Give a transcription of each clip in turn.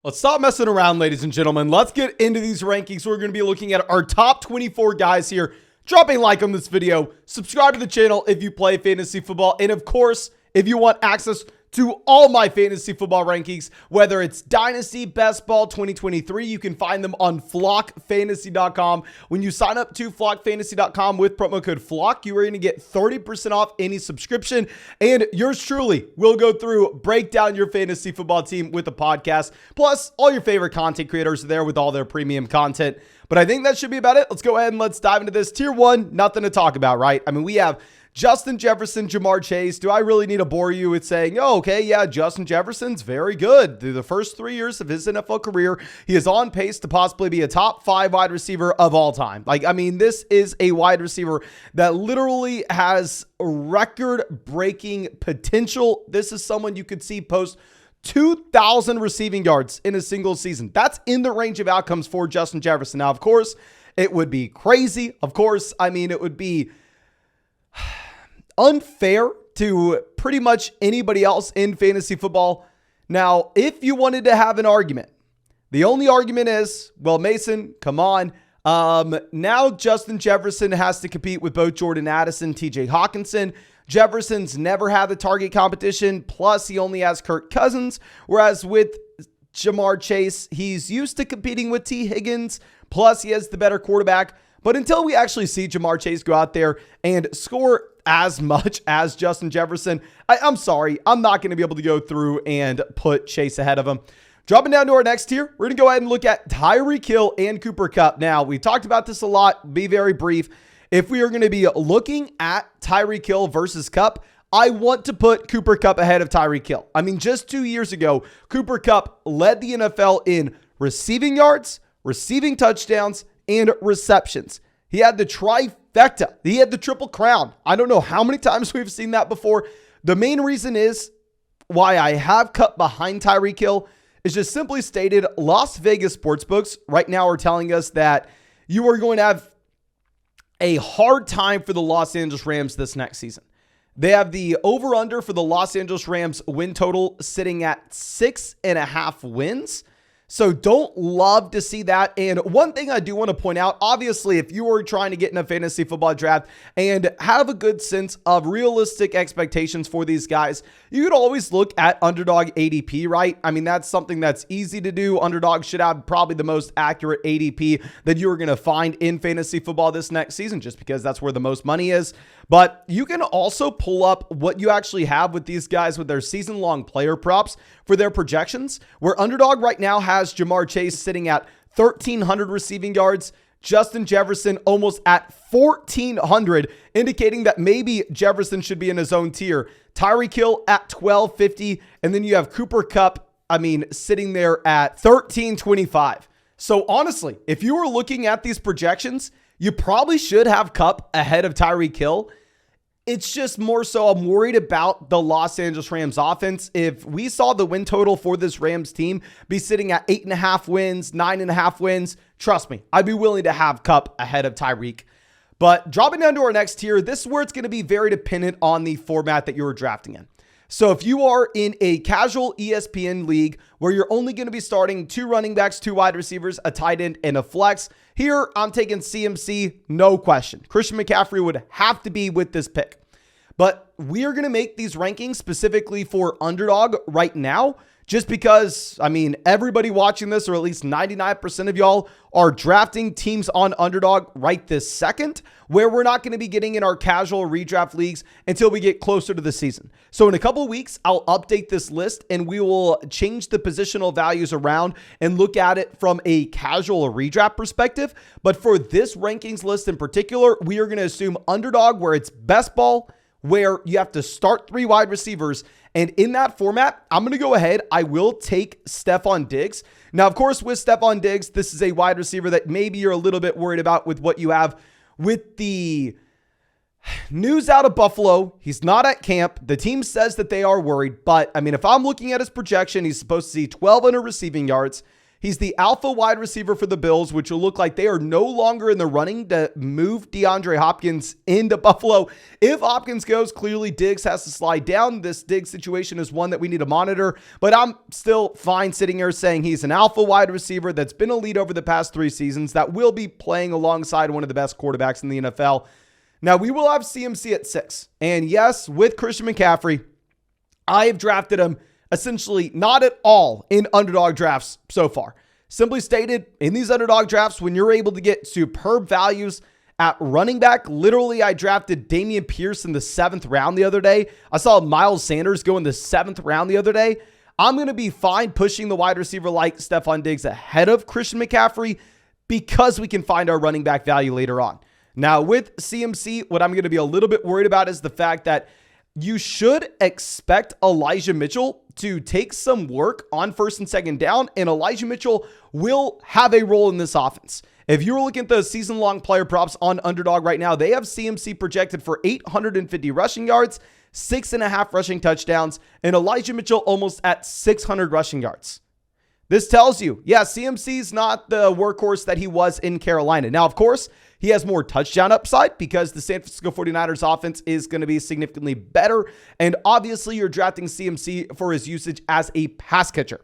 Let's stop messing around, ladies and gentlemen. Let's get into these rankings. We're going to be looking at our top 24 guys here. Drop a like on this video. Subscribe to the channel if you play fantasy football. And of course, if you want access to all my fantasy football rankings, whether it's Dynasty, Best Ball 2023, you can find them on flockfantasy.com. When you sign up to flockfantasy.com with promo code FLOCK, you are going to get 30% off any subscription. And yours truly will go through, break down your fantasy football team with a podcast. Plus, all your favorite content creators are there with all their premium content. But I think that should be about it. Let's go ahead and let's dive into this. Tier 1, nothing to talk about, right? I mean, we have Justin Jefferson, Jamar Chase. Do I really need to bore you with saying, oh, okay, yeah, Justin Jefferson's very good. Through the first 3 years of his NFL career, he is on pace to possibly be a top 5 wide receiver of all time. This is a wide receiver that literally has record-breaking potential. This is someone you could see post 2,000 receiving yards in a single season. That's in the range of outcomes for Justin Jefferson. Now, of course, it would be crazy. Of course, it would be unfair to pretty much anybody else in fantasy football. Now, if you wanted to have an argument, the only argument is, well, Mason, come on. Now Justin Jefferson has to compete with both Jordan Addison, TJ Hawkinson. Jefferson's never had the target competition. Plus, he only has Kirk Cousins. Whereas with Jamar Chase, he's used to competing with T. Higgins. Plus, he has the better quarterback. But until we actually see Jamar Chase go out there and score as much as Justin Jefferson, I'm sorry, I'm not going to be able to go through and put Chase ahead of him. Dropping down to our next tier, we're going to go ahead and look at Tyreek Hill and Cooper Kupp. Now, we talked about this a lot. Be very brief. If we are going to be looking at Tyreek Hill versus Kupp, I want to put Cooper Kupp ahead of Tyreek Hill. Just 2 years ago, Cooper Kupp led the NFL in receiving yards, receiving touchdowns, and receptions. He had the trifecta. He had the triple crown. I don't know how many times we've seen that before. The main reason is why I have Kupp behind Tyreek Hill is just simply stated, Las Vegas sportsbooks right now are telling us that you are going to have a hard time for the Los Angeles Rams this next season. They have the over-under for the Los Angeles Rams win total sitting at 6.5 wins. So don't love to see that. And one thing I do want to point out, obviously, if you are trying to get in a fantasy football draft and have a good sense of realistic expectations for these guys, you could always look at Underdog ADP, right? That's something that's easy to do. Underdog should have probably the most accurate ADP that you are going to find in fantasy football this next season, just because that's where the most money is. But you can also pull up what you actually have with these guys with their season-long player props for their projections, where Underdog right now has Jamar Chase sitting at 1,300 receiving yards, Justin Jefferson almost at 1,400, indicating that maybe Jefferson should be in his own tier. Tyreek Hill at 1,250, and then you have Cooper Kupp, sitting there at 1,325. So honestly, if you were looking at these projections, you probably should have Kupp ahead of Tyreek Hill. It's just more so I'm worried about the Los Angeles Rams offense. If we saw the win total for this Rams team be sitting at 8.5 wins, 9.5 wins, trust me, I'd be willing to have Kupp ahead of Tyreek. But dropping down to our next tier, this is where it's going to be very dependent on the format that you're drafting in. So if you are in a casual ESPN league where you're only going to be starting 2 running backs, 2 wide receivers, a tight end, and a flex, here I'm taking CMC, no question. Christian McCaffrey would have to be with this pick. But we are going to make these rankings specifically for Underdog right now, just because, everybody watching this, or at least 99% of y'all, are drafting teams on Underdog right this second, where we're not going to be getting in our casual redraft leagues until we get closer to the season. So in a couple of weeks, I'll update this list and we will change the positional values around and look at it from a casual redraft perspective. But for this rankings list in particular, we are going to assume Underdog, where it's best ball, where you have to start 3 wide receivers. And in that format, I'm going to go ahead. I will take Stefon Diggs. Now, of course, with Stefon Diggs, this is a wide receiver that maybe you're a little bit worried about with what you have with the news out of Buffalo. He's not at camp. The team says that they are worried. But, if I'm looking at his projection, he's supposed to see 1,200 receiving yards. He's the alpha wide receiver for the Bills, which will look like they are no longer in the running to move DeAndre Hopkins into Buffalo. If Hopkins goes, clearly Diggs has to slide down. This Diggs situation is one that we need to monitor, but I'm still fine sitting here saying he's an alpha wide receiver that's been elite over the past 3 seasons that will be playing alongside one of the best quarterbacks in the NFL. Now, we will have CMC at 6. And yes, with Christian McCaffrey, I have drafted him essentially not at all in underdog drafts so far. Simply stated, in these underdog drafts, when you're able to get superb values at running back, literally I drafted Damian Pierce in the 7th round the other day. I saw Miles Sanders go in the 7th round the other day. I'm going to be fine pushing the wide receiver like Stephon Diggs ahead of Christian McCaffrey because we can find our running back value later on. Now with CMC, what I'm going to be a little bit worried about is the fact that you should expect Elijah Mitchell to take some work on 1st and 2nd down, and Elijah Mitchell will have a role in this offense. If you're looking at the season-long player props on Underdog right now, they have CMC projected for 850 rushing yards, 6.5 rushing touchdowns, and Elijah Mitchell almost at 600 rushing yards. This tells you, yeah, CMC's not the workhorse that he was in Carolina. Now, of course, he has more touchdown upside because the San Francisco 49ers offense is going to be significantly better. And obviously, you're drafting CMC for his usage as a pass catcher.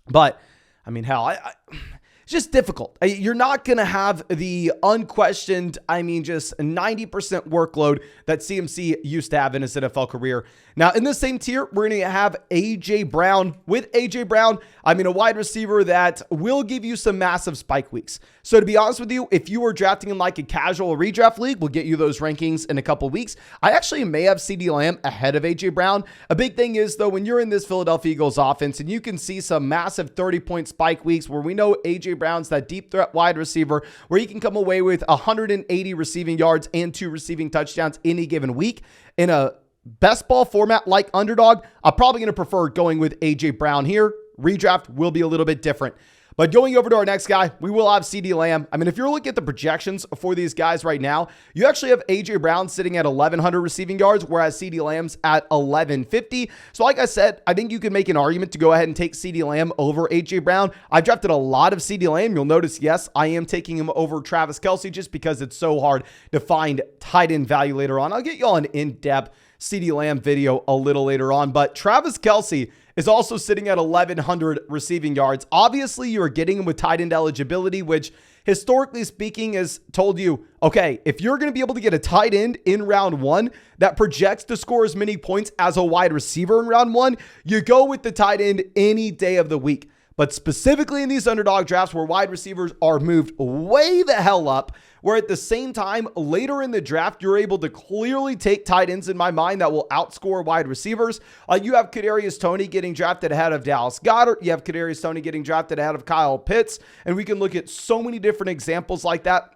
But, I mean, hell, it's just difficult. You're not going to have the unquestioned, just 90% workload that CMC used to have in his NFL career. Now, in the same tier, we're going to have A.J. Brown. With A.J. Brown, a wide receiver that will give you some massive spike weeks. So to be honest with you, if you were drafting in like a casual redraft league, we'll get you those rankings in a couple weeks. I actually may have CeeDee Lamb ahead of A.J. Brown. A big thing is, though, when you're in this Philadelphia Eagles offense and you can see some massive 30-point spike weeks where we know A.J. Brown's that deep threat wide receiver where he can come away with 180 receiving yards and 2 receiving touchdowns any given week in a best ball format like Underdog, I'm probably going to prefer going with A.J. Brown here. Redraft will be a little bit different. But going over to our next guy, we will have CeeDee Lamb. If you're looking at the projections for these guys right now, you actually have A.J. Brown sitting at 1,100 receiving yards, whereas CeeDee Lamb's at 1,150. So like I said, I think you could make an argument to go ahead and take CeeDee Lamb over A.J. Brown. I've drafted a lot of CeeDee Lamb. You'll notice, yes, I am taking him over Travis Kelce just because it's so hard to find tight end value later on. I'll get you all an in-depth CeeDee Lamb video a little later on, but Travis Kelce is also sitting at 1,100 receiving yards. Obviously, you are getting him with tight end eligibility, which historically speaking has told you, okay, if you're going to be able to get a tight end in round 1 that projects to score as many points as a wide receiver in round 1, you go with the tight end any day of the week. But specifically in these underdog drafts where wide receivers are moved way the hell up, where at the same time, later in the draft, you're able to clearly take tight ends in my mind that will outscore wide receivers. You have Kadarius Toney getting drafted ahead of Dallas Goedert. You have Kadarius Toney getting drafted ahead of Kyle Pitts. And we can look at so many different examples like that.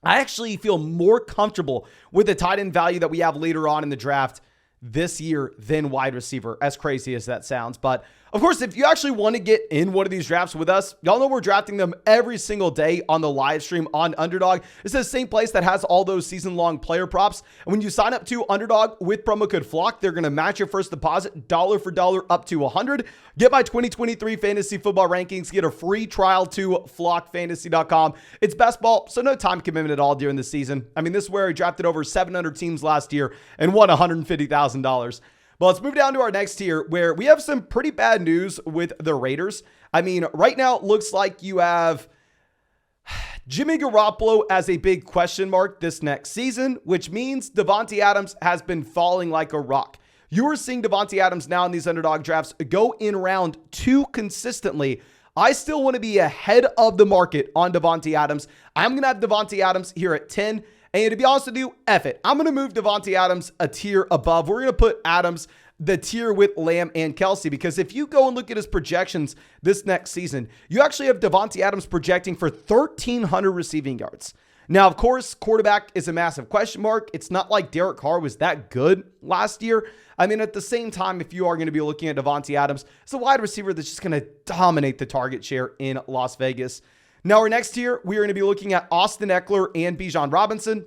I actually feel more comfortable with the tight end value that we have later on in the draft this year than wide receiver, as crazy as that sounds. But of course, if you actually want to get in one of these drafts with us, y'all know we're drafting them every single day on the live stream on Underdog. It's the same place that has all those season-long player props. And when you sign up to Underdog with promo code FLOCK, they're going to match your first deposit dollar for dollar up to $100. Get my 2023 fantasy football rankings. Get a free trial to flockfantasy.com. It's best ball, so no time commitment at all during the season. This is where I drafted over 700 teams last year and won $150,000. But let's move down to our next tier where we have some pretty bad news with the Raiders. Right now it looks like you have Jimmy Garoppolo as a big question mark this next season, which means Devonte Adams has been falling like a rock. You are seeing Devonte Adams now in these underdog drafts go in round 2 consistently. I still want to be ahead of the market on Devonte Adams. I'm going to have Devonte Adams here at 10. And to be honest with you, F it. I'm going to move Devonte Adams a tier above. We're going to put Adams the tier with Lamb and Kelce, because if you go and look at his projections this next season, you actually have Devonte Adams projecting for 1,300 receiving yards. Now, of course, quarterback is a massive question mark. It's not like Derek Carr was that good last year. At the same time, if you are going to be looking at Devonte Adams, it's a wide receiver that's just going to dominate the target share in Las Vegas. Now, our next tier, we are going to be looking at Austin Ekeler and Bijan Robinson.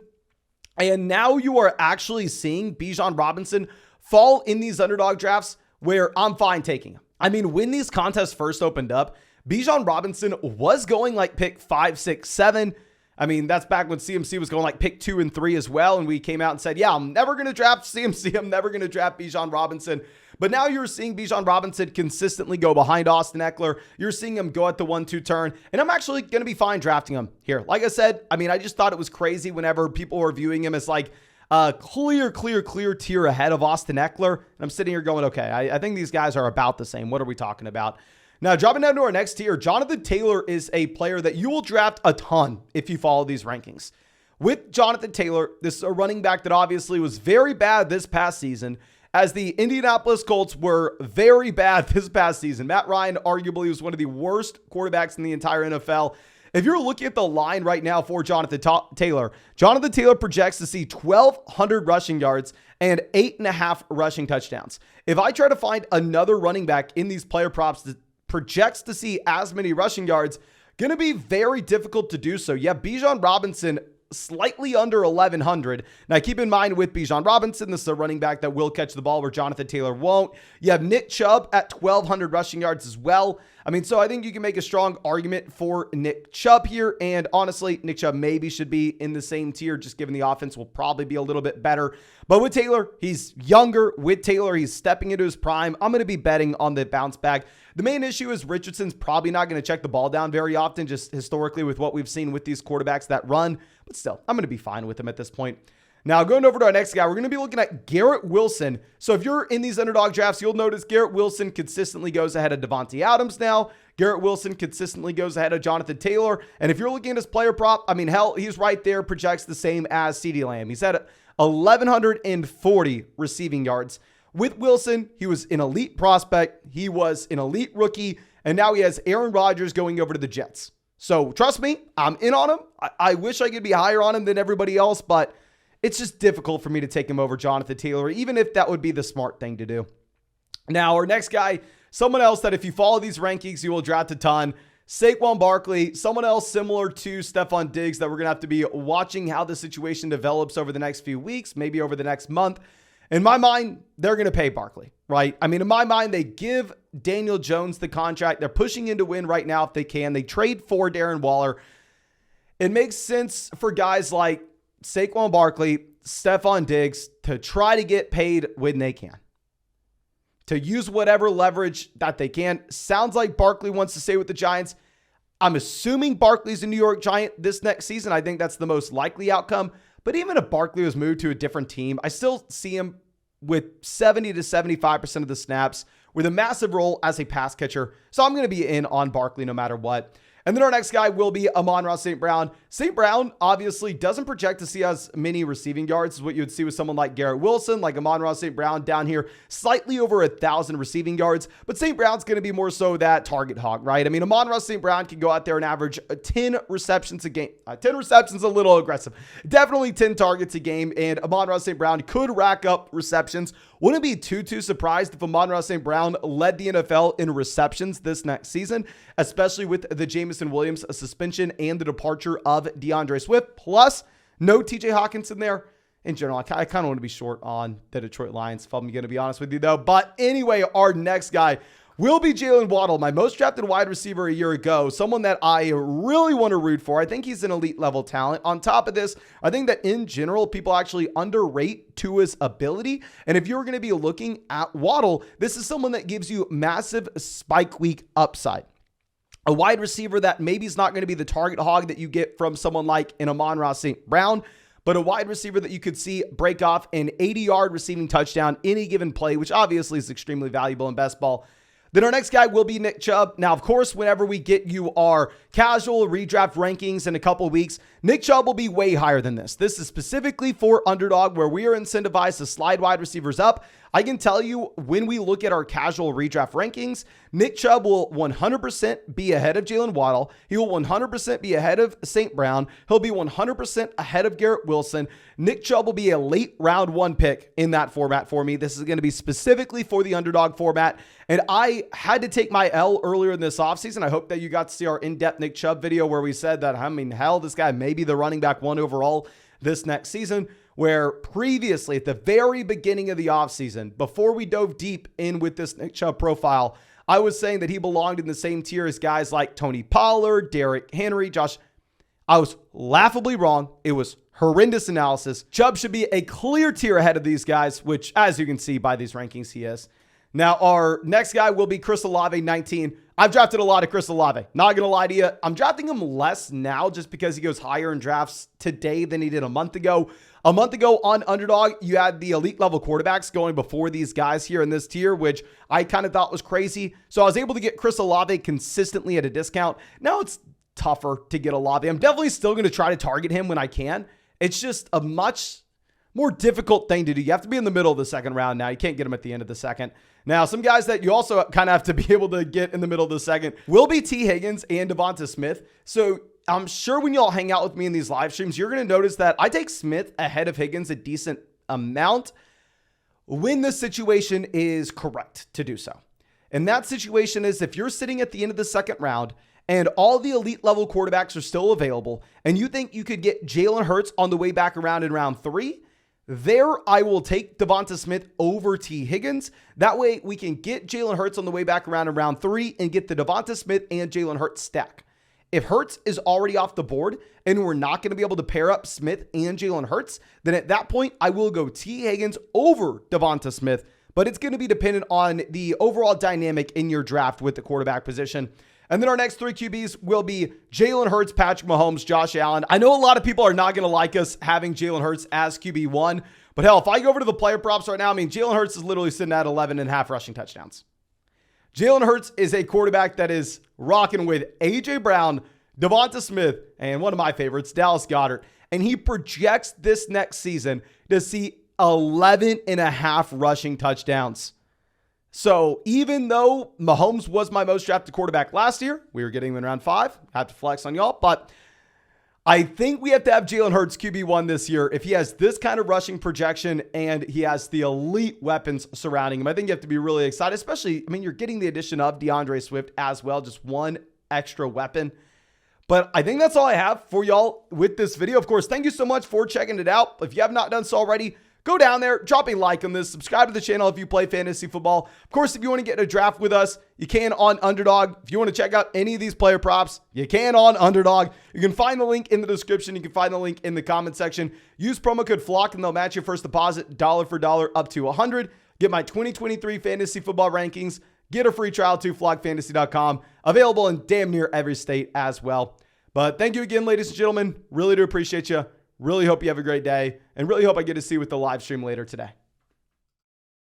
And now you are actually seeing Bijan Robinson fall in these underdog drafts where I'm fine taking him. When these contests first opened up, Bijan Robinson was going like pick 5, 6, 7. I mean, that's back when CMC was going like pick 2 and 3 as well. And we came out and said, yeah, I'm never going to draft CMC. I'm never going to draft Bijan Robinson. But now you're seeing Bijan Robinson consistently go behind Austin Ekeler. You're seeing him go at the 1-2 turn. And I'm actually going to be fine drafting him here. Like I said, I mean, I just thought it was crazy whenever people were viewing him as like a clear tier ahead of Austin Ekeler. And I'm sitting here going, okay, I think these guys are about the same. What are we talking about? Now, dropping down to our next tier, Jonathan Taylor is a player that you will draft a ton if you follow these rankings. With Jonathan Taylor, this is a running back that obviously was very bad this past season, as the Indianapolis Colts were very bad this past season. Matt Ryan arguably was one of the worst quarterbacks in the entire NFL. If you're looking at the line right now for Jonathan Taylor projects to see 1,200 rushing yards and 8.5 rushing touchdowns. If I try to find another running back in these player props that projects to see as many rushing yards, going to be very difficult to do so. Yeah, Bijan Robinson slightly under 1,100. Now, keep in mind with Bijan Robinson, this is a running back that will catch the ball where Jonathan Taylor won't. You have Nick Chubb at 1,200 rushing yards as well. I mean, so I think you can make a strong argument for Nick Chubb here. And honestly, Nick Chubb maybe should be in the same tier, just given the offense will probably be a little bit better. But with Taylor, he's younger. With Taylor, he's stepping into his prime. I'm going to be betting on the bounce back. The main issue is Richardson's probably not going to check the ball down very often, just historically with what we've seen with these quarterbacks that run. But still, I'm going to be fine with him at this point. Now, going over to our next guy, we're going to be looking at Garrett Wilson. So if you're in these underdog drafts, you'll notice Garrett Wilson consistently goes ahead of Devonte Adams now. Garrett Wilson consistently goes ahead of Jonathan Taylor. And if you're looking at his player prop, I mean, hell, he's right there, projects the same as CeeDee Lamb. He's at 1,140 receiving yards. With Wilson, he was an elite prospect. He was an elite rookie. And now he has Aaron Rodgers going over to the Jets. So trust me, I'm in on him. I wish I could be higher on him than everybody else, but it's just difficult for me to take him over Jonathan Taylor, even if that would be the smart thing to do. Now, our next guy, someone else that if you follow these rankings, you will draft a ton. Saquon Barkley, someone else similar to Stefon Diggs that we're going to have to be watching how the situation develops over the next few weeks, maybe over the next month. In my mind, they're going to pay Barkley, right? I mean, in my mind, they give Daniel Jones the contract. They're pushing in to win right now if they can. They trade for Darren Waller. It makes sense for guys like Saquon Barkley, Stefon Diggs to try to get paid when they can, to use whatever leverage that they can. Sounds like Barkley wants to stay with the Giants. I'm assuming Barkley's a New York Giant this next season. I think that's the most likely outcome. But even if Barkley was moved to a different team, I still see him with 70 to 75% of the snaps with a massive role as a pass catcher. So I'm going to be in on Barkley no matter what. And then our next guy will be Amon-Ra St. Brown. St. Brown obviously doesn't project to see as many receiving yards as what you would see with someone like Garrett Wilson, like Amon-Ra St. Brown down here, slightly over 1,000 receiving yards. But St. Brown's going to be more so that target hog, right? I mean, Amon-Ra St. Brown can go out there and average 10 receptions a game. 10 receptions a little aggressive. Definitely 10 targets a game. And Amon-Ra St. Brown could rack up receptions. Wouldn't be too surprised if Amon-Ra St. Brown led the NFL in receptions this next season, especially with the Jameson Williams suspension and the departure of DeAndre Swift, plus no TJ Hawkinson there. In general, I kind of want to be short on the Detroit Lions, if I'm going to be honest with you, though. But anyway, our next guy will be Jalen Waddle, my most drafted wide receiver a year ago, someone that I really want to root for. I think he's an elite level talent. On top of this, I think that in general, people actually underrate Tua's ability. And if you're going to be looking at Waddle, this is someone that gives you massive spike week upside. A wide receiver that maybe is not going to be the target hog that you get from someone like an Amon-Ra St. Brown, but a wide receiver that you could see break off an 80-yard receiving touchdown any given play, which obviously is extremely valuable in best ball. Then our next guy will be Nick Chubb. Now, of course, whenever we get you our casual redraft rankings in a couple of weeks, Nick Chubb will be way higher than this. This is specifically for Underdog, where we are incentivized to slide wide receivers up. I can tell you when we look at our casual redraft rankings, Nick Chubb will 100% be ahead of Jalen Waddle. He will 100% be ahead of St. Brown. He'll be 100% ahead of Garrett Wilson. Nick Chubb will be a late round 1 pick in that format for me. This is going to be specifically for the Underdog format. And I had to take my L earlier in this offseason. I hope that you got to see our in-depth Nick Chubb video where we said that, I mean, hell, this guy may be the running back 1 overall this next season, where previously at the very beginning of the offseason, before we dove deep in with this Nick Chubb profile, I was saying that he belonged in the same tier as guys like Tony Pollard, Derrick Henry, Josh. I was laughably wrong. It was horrendous analysis. Chubb should be a clear tier ahead of these guys, which, as you can see by these rankings, he is. Now, our next guy will be Chris Olave, 19. I've drafted a lot of Chris Olave. Not going to lie to you. I'm drafting him less now just because he goes higher in drafts today than he did a month ago. A month ago on Underdog, you had the elite level quarterbacks going before these guys here in this tier, which I kind of thought was crazy. So I was able to get Chris Olave consistently at a discount. Now it's tougher to get Olave. I'm definitely still going to try to target him when I can. It's just a much more difficult thing to do. You have to be in the middle of the second round now. You can't get him at the end of the second. Now, some guys that you also kind of have to be able to get in the middle of the second will be T. Higgins and Devonta Smith. So I'm sure when y'all hang out with me in these live streams, you're going to notice that I take Smith ahead of Higgins a decent amount when the situation is correct to do so. And that situation is if you're sitting at the end of the second round and all the elite level quarterbacks are still available and you think you could get Jalen Hurts on the way back around in round 3, there, I will take Devonta Smith over T. Higgins. That way, we can get Jalen Hurts on the way back around in round 3 and get the Devonta Smith and Jalen Hurts stack. If Hurts is already off the board and we're not going to be able to pair up Smith and Jalen Hurts, then at that point, I will go T. Higgins over Devonta Smith. But it's going to be dependent on the overall dynamic in your draft with the quarterback position. And then our next 3 QBs will be Jalen Hurts, Patrick Mahomes, Josh Allen. I know a lot of people are not going to like us having Jalen Hurts as QB1, but hell, if I go over to the player props right now, I mean, Jalen Hurts is literally sitting at 11.5 rushing touchdowns. Jalen Hurts is a quarterback that is rocking with A.J. Brown, Devonta Smith, and one of my favorites, Dallas Goedert. And he projects this next season to see 11.5 rushing touchdowns. So even though Mahomes was my most drafted quarterback last year, we were getting him in round 5. I have to flex on y'all, but I think we have to have Jalen Hurts QB1 this year. If he has this kind of rushing projection and he has the elite weapons surrounding him, I think you have to be really excited, especially, I mean, you're getting the addition of DeAndre Swift as well, just one extra weapon. But I think that's all I have for y'all with this video. Of course, thank you so much for checking it out. If you have not done so already, go down there, drop a like on this, subscribe to the channel if you play fantasy football. Of course, if you want to get in a draft with us, you can on Underdog. If you want to check out any of these player props, you can on Underdog. You can find the link in the description. You can find the link in the comment section. Use promo code FLOCK and they'll match your first deposit dollar for dollar up to $100. Get my 2023 fantasy football rankings. Get a free trial to flockfantasy.com. Available in damn near every state as well. But thank you again, ladies and gentlemen. Really do appreciate you. Really hope you have a great day and really hope I get to see you with the live stream later today.